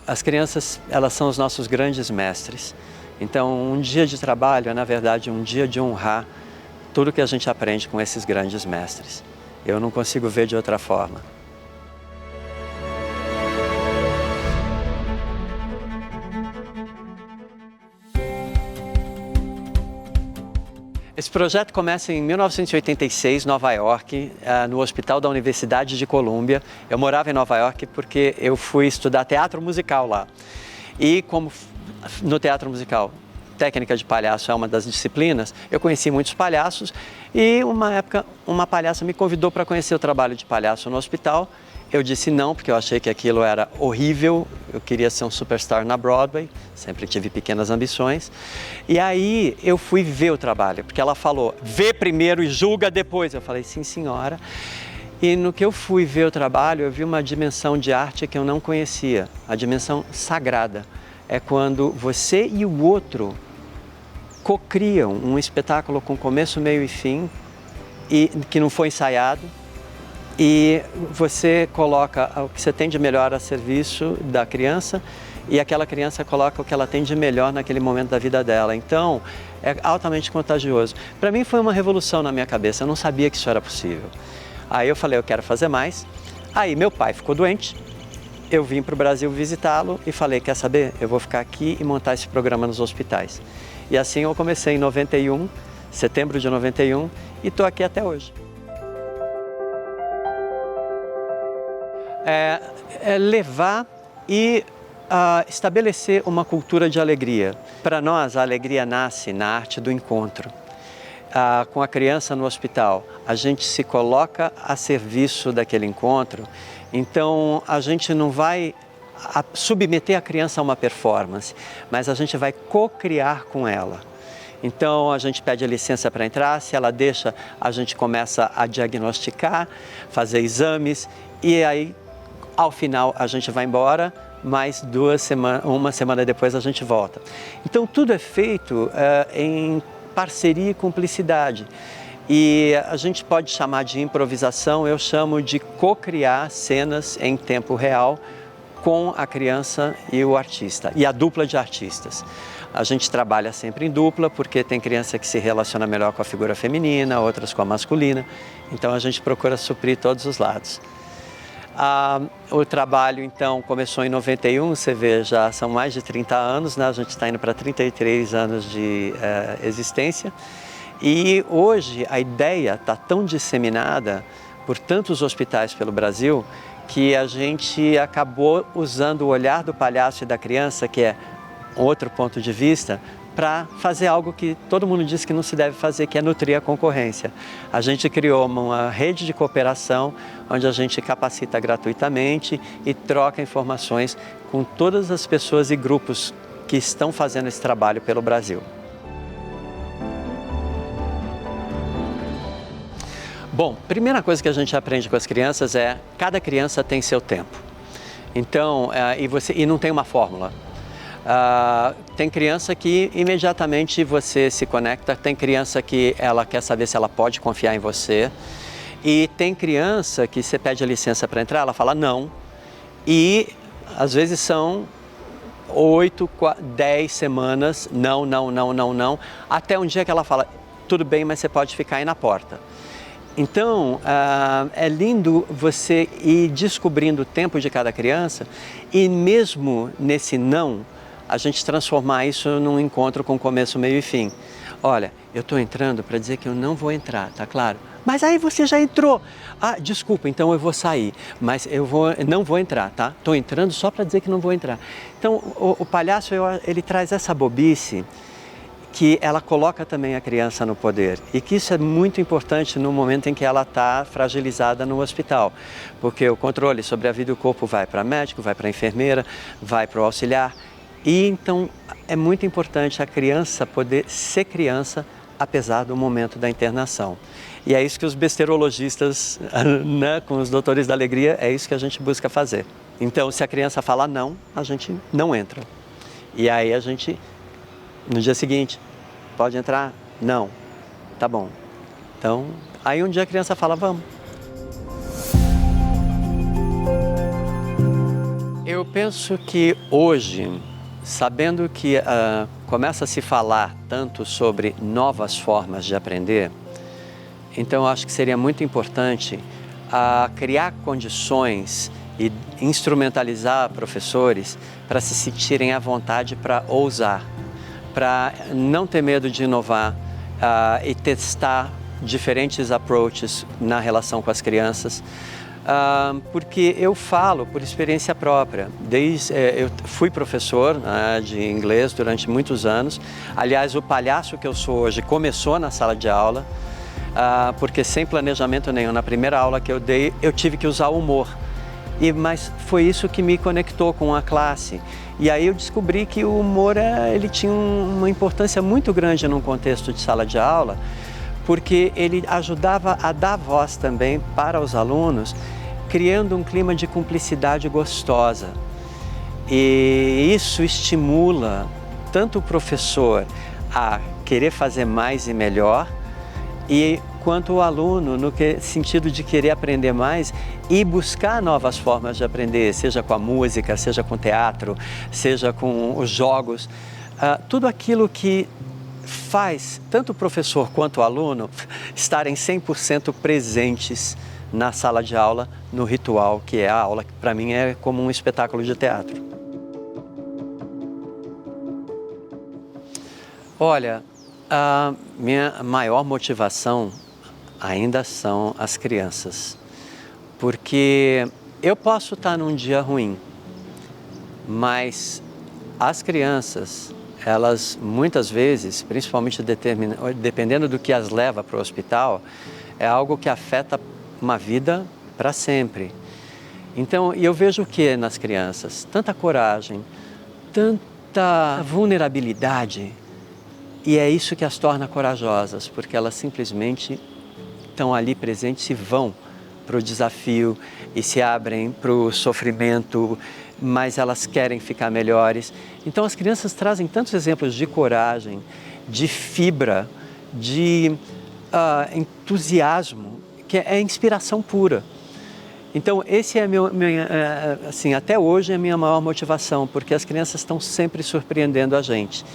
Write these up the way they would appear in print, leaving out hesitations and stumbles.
as crianças, elas são os nossos grandes mestres. Então, um dia de trabalho é, na verdade, um dia de honrar tudo que a gente aprende com esses grandes mestres. Eu não consigo ver de outra forma. Esse projeto começa em 1986, Nova York, no Hospital da Universidade de Colômbia. Eu morava em Nova York porque eu fui estudar teatro musical lá. E como no teatro musical, técnica de palhaço é uma das disciplinas, eu conheci muitos palhaços e uma época uma palhaça me convidou para conhecer o trabalho de palhaço no hospital. Eu disse não, porque eu achei que aquilo era horrível, eu queria ser um superstar na Broadway, sempre tive pequenas ambições. E aí eu fui ver o trabalho, porque ela falou, vê primeiro e julga depois. Eu falei, sim senhora. E no que eu fui ver o trabalho, eu vi uma dimensão de arte que eu não conhecia, a dimensão sagrada. É quando você e o outro co-criam um espetáculo com começo, meio e fim, e que não foi ensaiado. E você coloca o que você tem de melhor a serviço da criança e aquela criança coloca o que ela tem de melhor naquele momento da vida dela. Então, é altamente contagioso. Para mim foi uma revolução na minha cabeça, eu não sabia que isso era possível. Aí eu falei, eu quero fazer mais. Aí meu pai ficou doente, eu vim para o Brasil visitá-lo e falei, quer saber? Eu vou ficar aqui e montar esse programa nos hospitais. E assim eu comecei em 91, setembro de 91, e estou aqui até hoje. Levar e estabelecer uma cultura de alegria. Para nós, a alegria nasce na arte do encontro. Com a criança no hospital, a gente se coloca a serviço daquele encontro, então a gente não vai submeter a criança a uma performance, mas a gente vai co-criar com ela. Então a gente pede a licença para entrar, se ela deixa, a gente começa a diagnosticar, fazer exames e aí ao final a gente vai embora, mais uma semana depois a gente volta. Então tudo é feito em parceria e cumplicidade. E a gente pode chamar de improvisação, eu chamo de co-criar cenas em tempo real com a criança e o artista, e a dupla de artistas. A gente trabalha sempre em dupla, porque tem criança que se relaciona melhor com a figura feminina, outras com a masculina, então a gente procura suprir todos os lados. O trabalho, então, começou em 91, você vê, já são mais de 30 anos, né? A gente está indo para 33 anos de existência. E hoje a ideia está tão disseminada por tantos hospitais pelo Brasil que a gente acabou usando o olhar do palhaço e da criança, que é outro ponto de vista, para fazer algo que todo mundo diz que não se deve fazer, que é nutrir a concorrência. A gente criou uma rede de cooperação onde a gente capacita gratuitamente e troca informações com todas as pessoas e grupos que estão fazendo esse trabalho pelo Brasil. Bom, primeira coisa que a gente aprende com as crianças é cada criança tem seu tempo. Então, e não tem uma fórmula. Tem criança que imediatamente você se conecta, tem criança que ela quer saber se ela pode confiar em você e tem criança que você pede a licença para entrar, ela fala não e às vezes são 8, 10 semanas, não, até um dia que ela fala, tudo bem, mas você pode ficar aí na porta. Então, é lindo você ir descobrindo o tempo de cada criança e mesmo nesse não, a gente transformar isso num encontro com começo, meio e fim. Olha, eu estou entrando para dizer que eu não vou entrar, tá claro? Mas aí você já entrou. Desculpa, então eu vou sair, mas não vou entrar, tá? Estou entrando só para dizer que não vou entrar. Então, o palhaço, ele traz essa bobice que ela coloca também a criança no poder e que isso é muito importante no momento em que ela está fragilizada no hospital, porque o controle sobre a vida e o corpo vai para médico, vai para enfermeira, vai para o auxiliar. E então é muito importante a criança poder ser criança apesar do momento da internação. E é isso que os besterologistas, né, com os doutores da alegria, é isso que a gente busca fazer. Então, se a criança fala não, a gente não entra. E aí a gente, no dia seguinte, pode entrar? Não. Tá bom. Então, aí um dia a criança fala, vamos. Eu penso que hoje, sabendo que começa a se falar tanto sobre novas formas de aprender, então eu acho que seria muito importante criar condições e instrumentalizar professores para se sentirem à vontade para ousar, para não ter medo de inovar e testar diferentes approaches na relação com as crianças. Porque eu falo por experiência própria. Eu fui professor de inglês durante muitos anos. Aliás, o palhaço que eu sou hoje começou na sala de aula, porque sem planejamento nenhum, na primeira aula que eu dei, eu tive que usar o humor. Mas foi isso que me conectou com a classe. E aí eu descobri que o humor ele tinha uma importância muito grande num contexto de sala de aula, porque ele ajudava a dar voz também para os alunos, criando um clima de cumplicidade gostosa. E isso estimula tanto o professor a querer fazer mais e melhor, quanto o aluno no sentido de querer aprender mais e buscar novas formas de aprender, seja com a música, seja com o teatro, seja com os jogos. Tudo aquilo que faz tanto o professor quanto o aluno estarem 100% presentes na sala de aula, no ritual que é a aula, que para mim é como um espetáculo de teatro. Olha, a minha maior motivação ainda são as crianças, porque eu posso estar num dia ruim, mas as crianças, elas muitas vezes, principalmente dependendo do que as leva para o hospital, é algo que afeta uma vida para sempre. Então, eu vejo o que nas crianças? Tanta coragem, tanta vulnerabilidade, e é isso que as torna corajosas, porque elas simplesmente estão ali presentes e vão para o desafio e se abrem para o sofrimento, mas elas querem ficar melhores. Então as crianças trazem tantos exemplos de coragem, de fibra, de entusiasmo, que é inspiração pura. Então esse é assim, até hoje é a minha maior motivação, porque as crianças estão sempre surpreendendo a gente.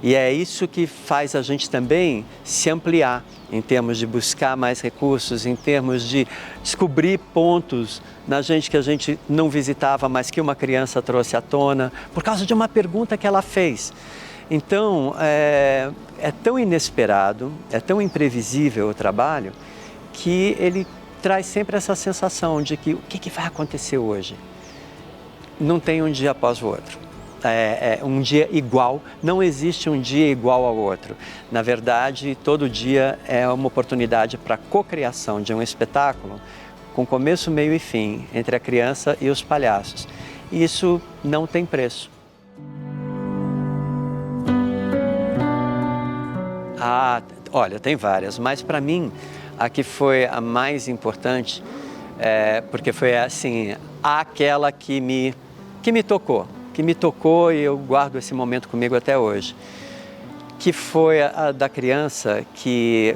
E é isso que faz a gente também se ampliar em termos de buscar mais recursos, em termos de descobrir pontos na gente que a gente não visitava, mas que uma criança trouxe à tona, por causa de uma pergunta que ela fez. Então, é tão inesperado, é tão imprevisível o trabalho, que ele traz sempre essa sensação de que o que vai acontecer hoje? Não tem um dia após o outro. Um dia igual, não existe um dia igual ao outro. Na verdade, todo dia é uma oportunidade para a cocriação de um espetáculo com começo, meio e fim, entre a criança e os palhaços. E isso não tem preço. Olha, tem várias, mas para mim a que foi a mais importante, porque foi assim, aquela que me tocou. E eu guardo esse momento comigo até hoje, que foi a da criança que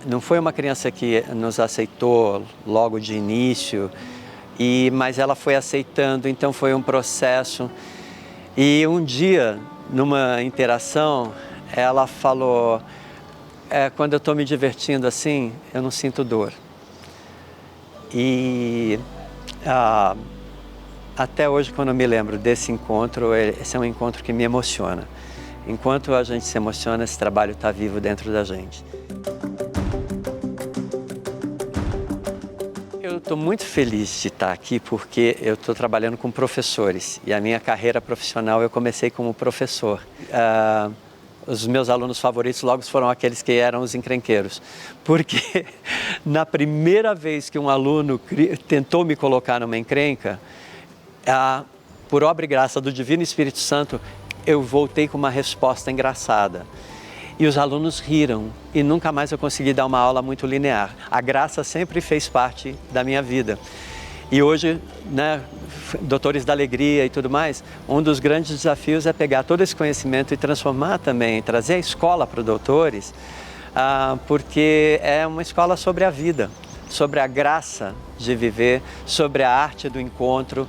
não foi uma criança que nos aceitou logo de início, mas ela foi aceitando, então foi um processo. E um dia, numa interação, ela falou, quando eu estou me divertindo assim, eu não sinto dor. E até hoje, quando eu me lembro desse encontro, esse é um encontro que me emociona. Enquanto a gente se emociona, esse trabalho está vivo dentro da gente. Eu estou muito feliz de estar aqui porque eu estou trabalhando com professores e a minha carreira profissional eu comecei como professor. Os meus alunos favoritos logo foram aqueles que eram os encrenqueiros, porque na primeira vez que um aluno tentou me colocar numa encrenca, por obra e graça do Divino Espírito Santo, eu voltei com uma resposta engraçada. E os alunos riram e nunca mais eu consegui dar uma aula muito linear. A graça sempre fez parte da minha vida. E hoje, né, Doutores da Alegria e tudo mais, um dos grandes desafios é pegar todo esse conhecimento e transformar também, trazer a escola para os doutores, porque é uma escola sobre a vida, sobre a graça de viver, sobre a arte do encontro,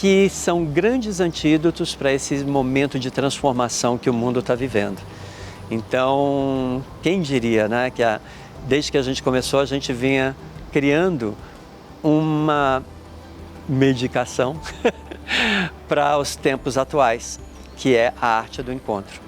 que são grandes antídotos para esse momento de transformação que o mundo está vivendo. Então, quem diria, né, que desde que a gente começou, a gente vinha criando uma medicação para os tempos atuais, que é a arte do encontro.